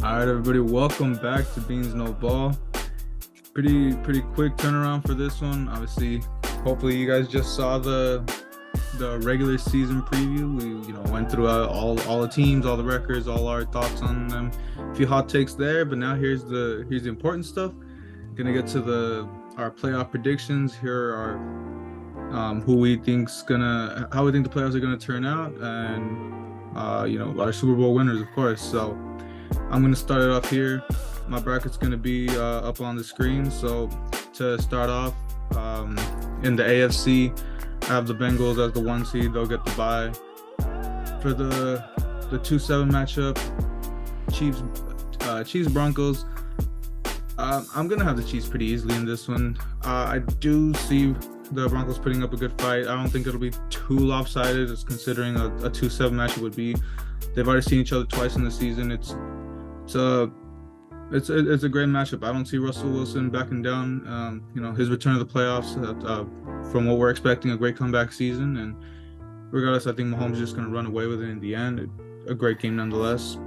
All right, everybody, welcome back to Beans No Ball. Pretty quick turnaround for this one. Obviously, hopefully you guys just saw the regular season preview. We went through all the teams, all the records, all our thoughts on them. A few hot takes there, but now here's the important stuff. Gonna get to our playoff predictions. Here are how we think the playoffs are gonna turn out, and our Super Bowl winners, of course. So I'm going to start it off here. My bracket's going to be up on the screen. So to start off, in the AFC, I have the Bengals as the 1 seed. They'll get the bye. For the 2-7 matchup, Chiefs Broncos, I'm going to have the Chiefs pretty easily in this one. I do see the Broncos putting up a good fight. I don't think it'll be too lopsided, as considering a 2-7 matchup would be. They've already seen each other twice in the season. It's a great matchup. I don't see Russell Wilson backing down. His return to the playoffs, from what we're expecting, a great comeback season. And regardless, I think Mahomes is just going to run away with it in the end. A great game nonetheless.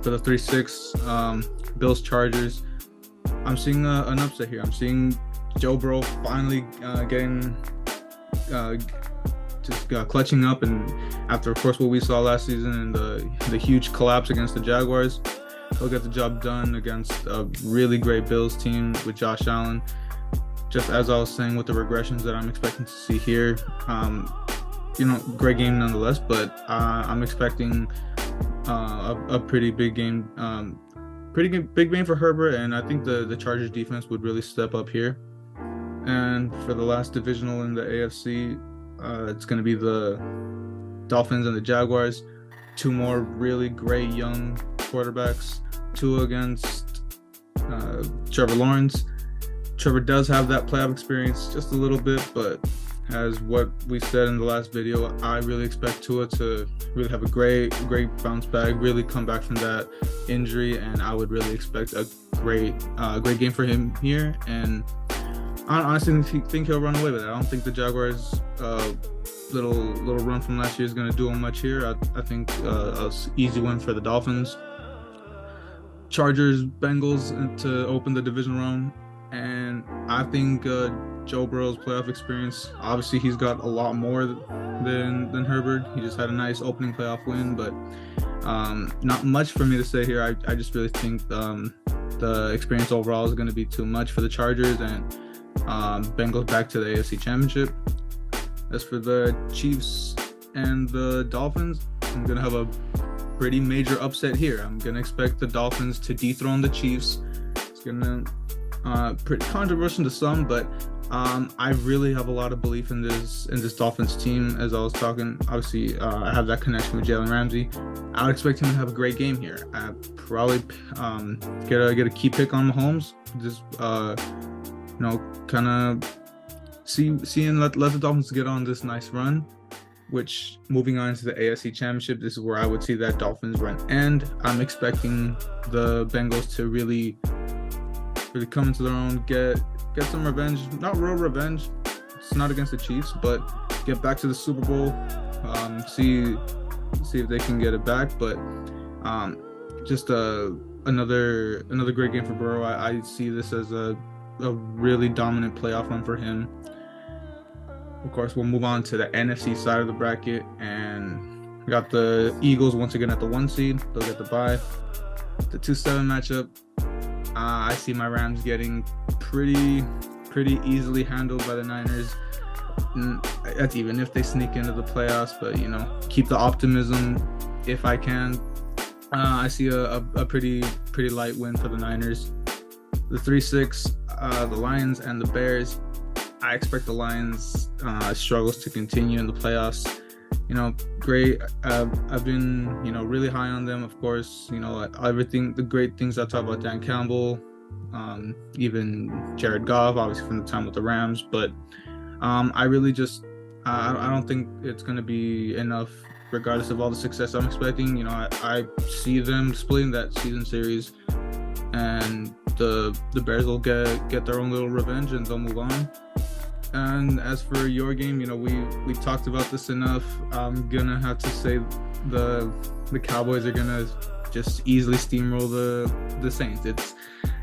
For the 3-6, Bills Chargers, I'm seeing an upset here. I'm seeing Joe Burrow finally clutching up, and after, of course, what we saw last season and the huge collapse against the Jaguars, he'll get the job done against a really great Bills team with Josh Allen. Just as I was saying, with the regressions that I'm expecting to see here, great game nonetheless, but I'm expecting a pretty big game, big game for Herbert, and I think the Chargers defense would really step up here. And for the last divisional in the AFC, it's going to be the Dolphins and the Jaguars. Two more really great young quarterbacks. Tua against Trevor Lawrence. Trevor does have that playoff experience just a little bit, but as what we said in the last video, I really expect Tua to really have a great bounce back, really come back from that injury, and I would really expect a great game for him here. And I honestly think he'll run away with it. I don't think the Jaguars' little run from last year is going to do him much here. I think an easy win for the Dolphins. Chargers, Bengals to open the division round, and I think Joe Burrow's playoff experience. Obviously, he's got a lot more than Herbert. He just had a nice opening playoff win, but not much for me to say here. I just really think the experience overall is going to be too much for the Chargers, and Bengals back to the AFC Championship. As for the Chiefs and the Dolphins, I'm going to have a pretty major upset here. I'm going to expect the Dolphins to dethrone the Chiefs. It's going to pretty controversial to some, but I really have a lot of belief in this Dolphins team. As I was talking, obviously I have that connection with Jalen Ramsey. I would expect him to have a great game here. I probably get a key pick on Mahomes. Just kind of let the Dolphins get on this nice run, which moving on to the AFC Championship, this is where I would see that Dolphins run end. I'm expecting the Bengals to really come into their own, get some revenge, not real revenge. It's not against the Chiefs, but get back to the Super Bowl, see if they can get it back. But just another great game for Burrow. I see this as a really dominant playoff run for him. Of course, we'll move on to the NFC side of the bracket, and we got the Eagles once again at the 1 seed. They'll get the bye. The 2-7 matchup, I see my Rams getting pretty easily handled by the Niners. That's even if they sneak into the playoffs, but keep the optimism if I can. I see a pretty light win for the Niners. The 3-6, the Lions and the Bears. I expect the Lions' struggles to continue in the playoffs. Great. I've been, really high on them. Of course, everything, the great things I talk about Dan Campbell, even Jared Goff, obviously from the time with the Rams. But I really just, I don't think it's going to be enough, regardless of all the success I'm expecting. I see them splitting that season series, and the Bears will get their own little revenge, and they'll move on. And as for your game, we talked about this enough. I'm gonna have to say the Cowboys are gonna just easily steamroll the Saints.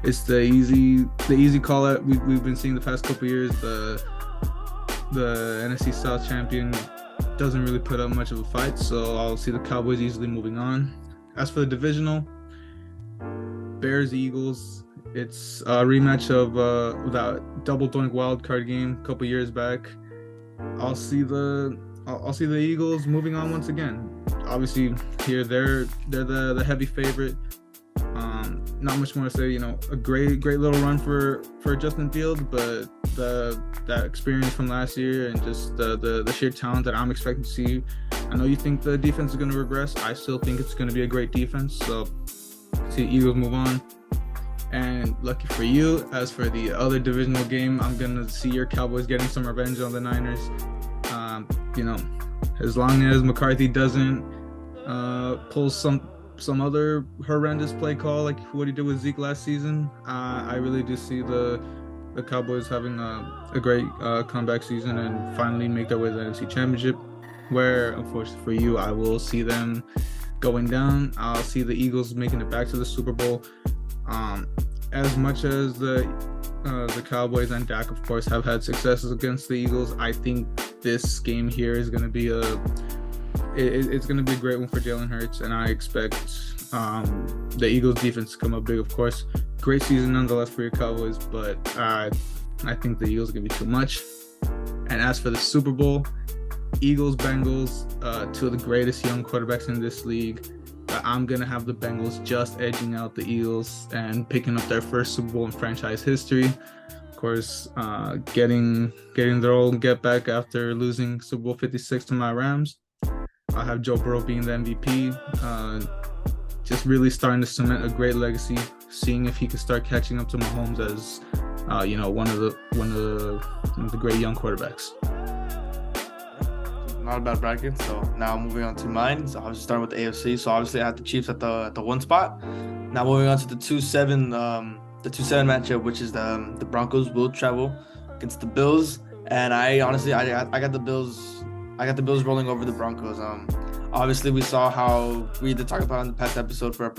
It's the easy call out we've been seeing the past couple years. The NFC South champion doesn't really put up much of a fight, so I'll see the Cowboys easily moving on. As for the divisional, Bears Eagles, it's a rematch of that double doink wild card game a couple years back. I'll see the Eagles moving on once again. Obviously, here they're the heavy favorite. Not much more to say. A great little run for Justin Fields, but that experience from last year and just the sheer talent that I'm expecting to see. I know you think the defense is going to regress. I still think it's going to be a great defense. So see Eagles move on. And lucky for you, as for the other divisional game, I'm going to see your Cowboys getting some revenge on the Niners. As long as McCarthy doesn't pull some other horrendous play call like what he did with Zeke last season, I really do see the Cowboys having a great comeback season and finally make their way to the NFC Championship, where, unfortunately for you, I will see them going down. I'll see the Eagles making it back to the Super Bowl. As much as the Cowboys and Dak, of course, have had successes against the Eagles, I think this game here is going to be it's going to be a great one for Jalen Hurts, and I expect the Eagles defense to come up big, of course. Great season nonetheless for your Cowboys, but I think the Eagles are going to be too much. And as for the Super Bowl, Eagles, Bengals, two of the greatest young quarterbacks in this league. I'm going to have the Bengals just edging out the Eagles and picking up their first Super Bowl in franchise history. Of course, getting their own get back after losing Super Bowl 56 to my Rams. I'll have Joe Burrow being the MVP. Just really starting to cement a great legacy, seeing if he can start catching up to Mahomes as one of the great young quarterbacks. Not a bad bracket. So now moving on to mine. So I was starting with the AFC. So obviously I had the Chiefs at the 1 spot. Now moving on to the 2-7 matchup, which is the Broncos will travel against the Bills. And I honestly I got the Bills. I got the Bills rolling over the Broncos. Obviously we saw how we did talk about in the past episode for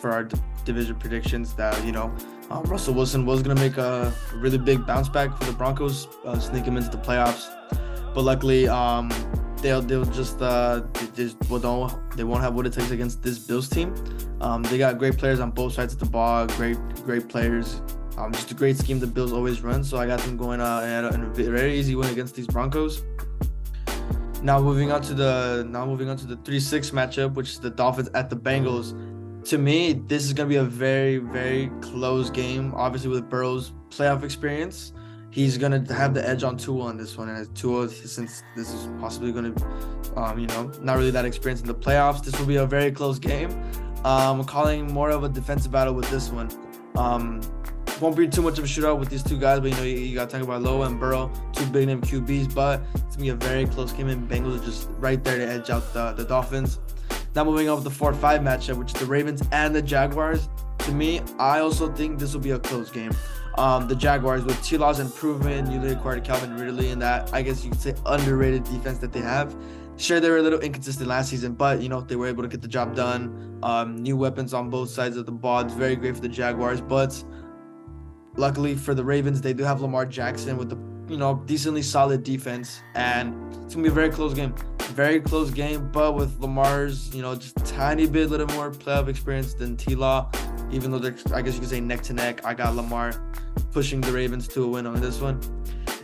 our division predictions that Russell Wilson was gonna make a really big bounce back for the Broncos, sneak him into the playoffs. But luckily, they won't have what it takes against this Bills team. They got great players on both sides of the ball, great players. Just a great scheme the Bills always run. So I got them going in a very easy win against these Broncos. Now moving on to the 3-6 matchup, which is the Dolphins at the Bengals. To me, this is gonna be a very, very close game. Obviously, with Burrow's playoff experience, he's going to have the edge on Tua on this one. And Tua, since this is possibly going to, not really that experienced in the playoffs, this will be a very close game. I'm calling more of a defensive battle with this one. Won't be too much of a shootout with these two guys, but, you got Tagovailoa and Burrow, two big-name QBs. But it's going to be a very close game, and Bengals are just right there to edge out the Dolphins. Now moving on with the 4-5 matchup, which is the Ravens and the Jaguars. To me, I also think this will be a close game. The Jaguars, with T-Law's improvement, newly acquired Calvin Ridley, and that, I guess you could say, underrated defense that they have. Sure, they were a little inconsistent last season, but, they were able to get the job done. New weapons on both sides of the ball. It's very great for the Jaguars, but luckily for the Ravens, they do have Lamar Jackson with the, decently solid defense, and it's going to be a very close game. Very close game, but with Lamar's, just a tiny bit, little more playoff experience than T-Law, even though they're, I guess you could say, neck to neck. I got Lamar pushing the Ravens to a win on this one.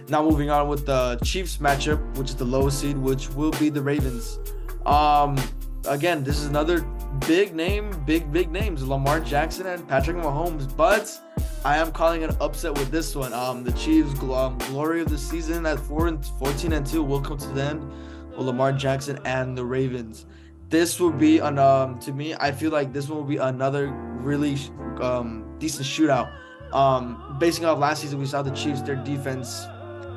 Now moving on with the Chiefs matchup, which is the lowest seed, which will be the Ravens. Again, this is another big names, Lamar Jackson and Patrick Mahomes, but I am calling an upset with this one. The Chiefs' glory of the season at 14-2 will come to the end with Lamar Jackson and the Ravens. This will be to me, I feel like this one will be another really decent shootout. Basing off last season, we saw the Chiefs, their defense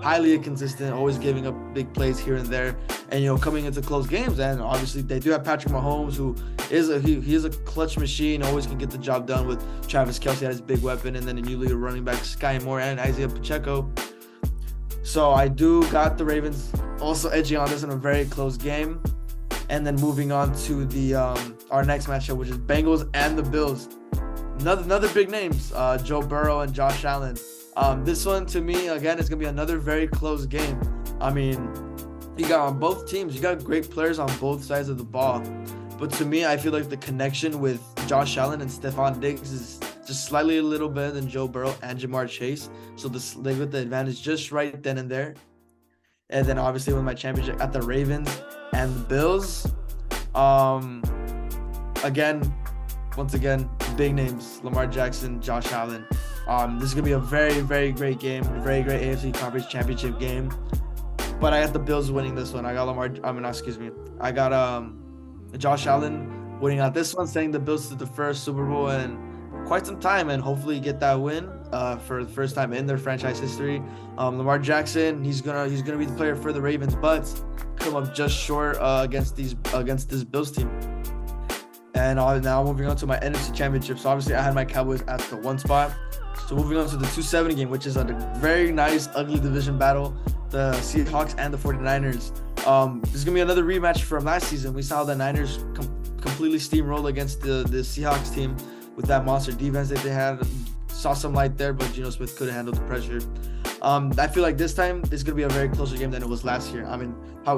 highly inconsistent, always giving up big plays here and there, and coming into close games. And obviously they do have Patrick Mahomes, who is a clutch machine, always can get the job done with Travis Kelce as his big weapon, and then a new leader running back Sky Moore and Isaiah Pacheco. So I do got the Ravens also edging on this in a very close game. And then moving on to the our next matchup, which is Bengals and the Bills. Another big names, Joe Burrow and Josh Allen. This one, to me, again, is going to be another very close game. I mean, you got on both teams, you got great players on both sides of the ball. But to me, I feel like the connection with Josh Allen and Stephon Diggs is just slightly a little better than Joe Burrow and Jamar Chase. So they got the advantage just right then and there. And then obviously with my championship at the Ravens and the Bills. Once again, big names, Lamar Jackson, Josh Allen. This is going to be a very, very great game, a very great AFC Conference Championship game. But I got the Bills winning this one. I got Josh Allen winning out this one, sending the Bills to the first Super Bowl in quite some time, and hopefully get that win for the first time in their franchise history. Lamar Jackson, he's gonna be the player for the Ravens, but come up just short against this Bills team. And now moving on to my NFC Championship. So obviously I had my Cowboys at the 1 spot. So moving on to the 270 game, which is a very nice, ugly division battle. The Seahawks and the 49ers. This is going to be another rematch from last season. We saw the Niners completely steamroll against the Seahawks team with that monster defense that they had. Saw some light there, but Geno Smith couldn't handle the pressure. I feel like this time it's going to be a very closer game than it was last year. I mean, how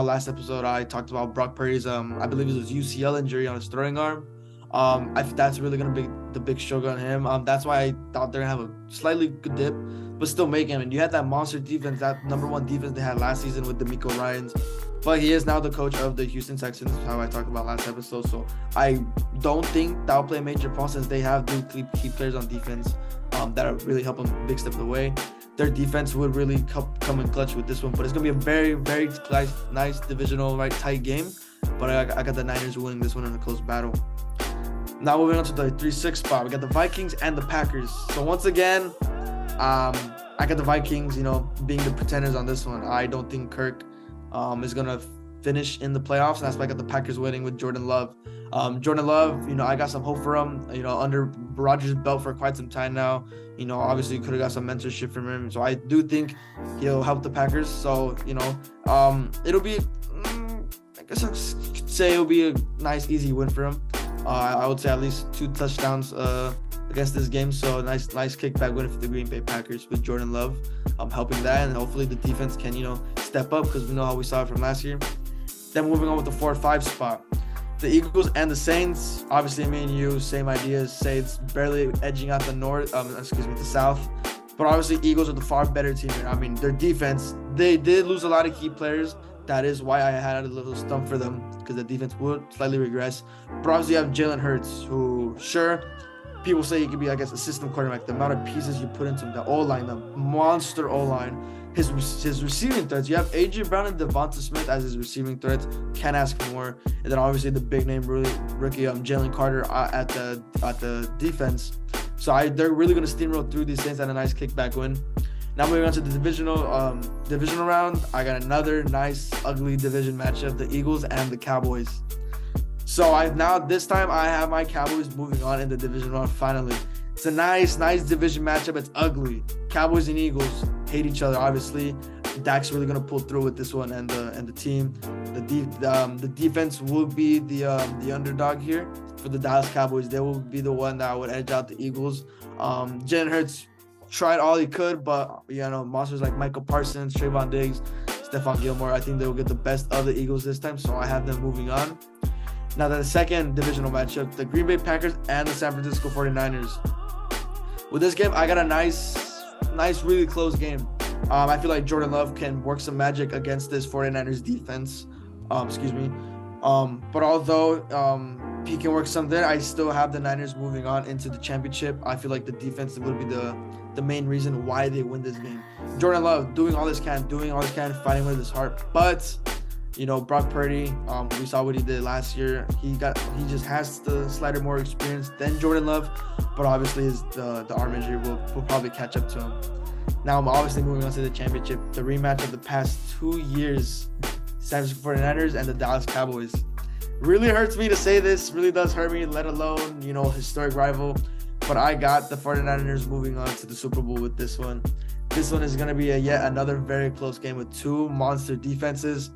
last episode I talked about Brock Purdy's, I believe it was UCL injury on his throwing arm. That's really going to be the big struggle on him. That's why I thought they're going to have a slightly good dip, but still make him. And you had that monster defense, that number 1 defense they had last season with DeMeco Ryans. But he is now the coach of the Houston Texans, how I talked about last episode. So I don't think that'll play a major part since they have key players on defense that'll really help them big step of the way. Their defense would really come in clutch with this one. But it's going to be a very, very nice divisional, tight game. But I got the Niners winning this one in a close battle. Now moving on to the 3-6 spot, we got the Vikings and the Packers. So once again, I got the Vikings, being the pretenders on this one. I don't think Kirk is going to finish in the playoffs, and that's why I got the Packers winning with Jordan Love. Jordan Love, I got some hope for him, under Rodgers' belt for quite some time now. Obviously you could have got some mentorship from him. So I do think he'll help the Packers. So, it'll be, I guess I could say it'll be a nice, easy win for him. I would say at least 2 touchdowns against this game. So nice kickback win for the Green Bay Packers with Jordan Love helping that. And hopefully the defense can, step up because we know how we saw it from last year. Then moving on with the 4-5 spot. The Eagles and the Saints. Obviously, me and you, same ideas. Saints barely edging out the South. But obviously, Eagles are the far better team. I mean, their defense, they did lose a lot of key players. That is why I had a little stump for them, because the defense would slightly regress. But obviously, you have Jalen Hurts, who, sure, people say he could be, I guess, a system quarterback. The amount of pieces you put into the O-line, the monster O-line, his receiving threats. You have A.J. Brown and Devonta Smith as his receiving threats. Can't ask for more. And then obviously the big name rookie Jalen Carter at the defense. So they're really going to steamroll through these Saints at a nice kickback win. Now moving on to the divisional round, I got another nice, ugly division matchup, the Eagles and the Cowboys. So this time I have my Cowboys moving on in the division round finally. It's a nice division matchup. It's ugly. Cowboys and Eagles hate each other, obviously. Dak's really gonna pull through with this one, and the team, the defense will be the underdog here for the Dallas Cowboys. They will be the one that would edge out the Eagles. Jalen Hurts tried all he could, but monsters like Michael Parsons, Trayvon Diggs, Stephon Gilmore, I think they will get the best of the Eagles this time. So I have them moving on. Now the second divisional matchup, the Green Bay Packers and the San Francisco 49ers. With this game, I got a nice, really close game. I feel like Jordan Love can work some magic against this 49ers defense. But although he can work something, I still have the Niners moving on into the championship. I feel like the defense will be the main reason why they win this game. Jordan Love doing all this can, fighting with his heart. But Brock Purdy, we saw what he did last year. He just has the slightly more experience than Jordan Love, but obviously the arm injury will probably catch up to him. Now I'm obviously moving on to the championship, the rematch of the past 2 years, San Francisco 49ers and the Dallas Cowboys. Really hurts me to say this, really does hurt me, let alone, historic rival. But I got the 49ers moving on to the Super Bowl with this one. This one is going to be yet another very close game with 2 monster defenses.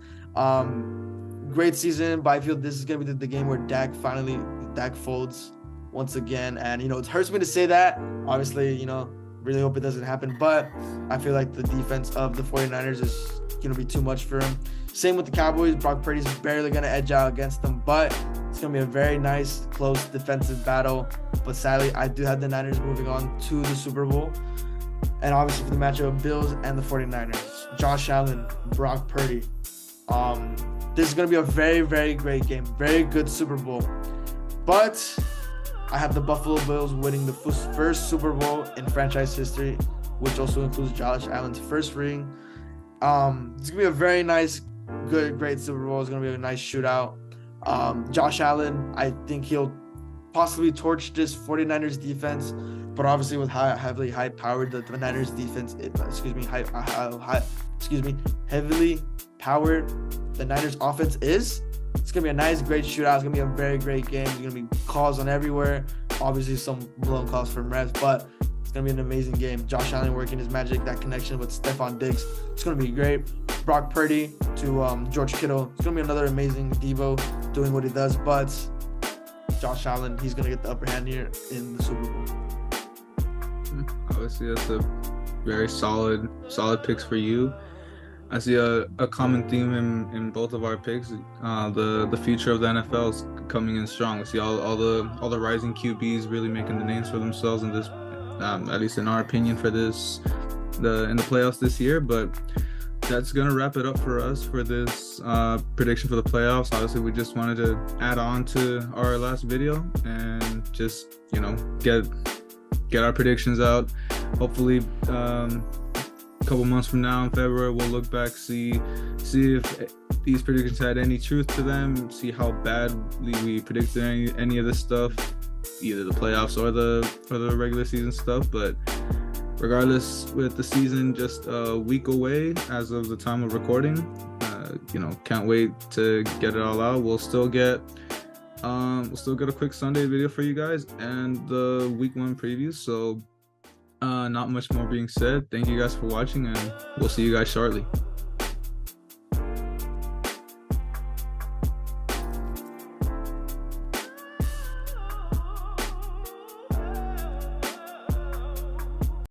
great season, but I feel this is gonna be the game where Dak folds once again. And it hurts me to say that. Obviously, really hope it doesn't happen, but I feel like the defense of the 49ers is gonna be too much for him. Same with the Cowboys. Brock Purdy's barely gonna edge out against them, but it's gonna be a very nice, close defensive battle. But sadly, I do have the Niners moving on to the Super Bowl. And obviously for the matchup of Bills and the 49ers, Josh Allen, Brock Purdy. This is going to be a very, very great game. Very good Super Bowl. But I have the Buffalo Bills winning the first Super Bowl in franchise history, which also includes Josh Allen's first ring. It's going to be a very nice, great Super Bowl. It's going to be a nice shootout. Josh Allen, I think he'll possibly torch this 49ers defense, but obviously with heavily high-powered the Niners defense, heavily powered the Niners offense is. It's gonna be a nice, great shootout. It's gonna be a very great game. There's gonna be calls on everywhere. Obviously, some blown calls from refs, but it's gonna be an amazing game. Josh Allen working his magic, that connection with Stephon Diggs. It's gonna be great. Brock Purdy to George Kittle. It's gonna be another amazing Devo doing what he does, but Josh Allen, he's going to get the upper hand here in the Super Bowl. Obviously, that's a very solid picks for you. I see a common theme in both of our picks. The future of the NFL is coming in strong. We see all the rising QBs really making the names for themselves in this, at least in our opinion, in the playoffs this year. But that's gonna wrap it up for us for this prediction for the playoffs. Obviously, we just wanted to add on to our last video and just get our predictions out. Hopefully, a couple months from now in February, we'll look back, see if these predictions had any truth to them, see how badly we predicted any of this stuff, either the playoffs or the regular season stuff. But regardless, with the season just a week away as of the time of recording, can't wait to get it all out. We'll still get a quick Sunday video for you guys and the week 1 previews. So not much more being said. Thank you guys for watching, and we'll see you guys shortly.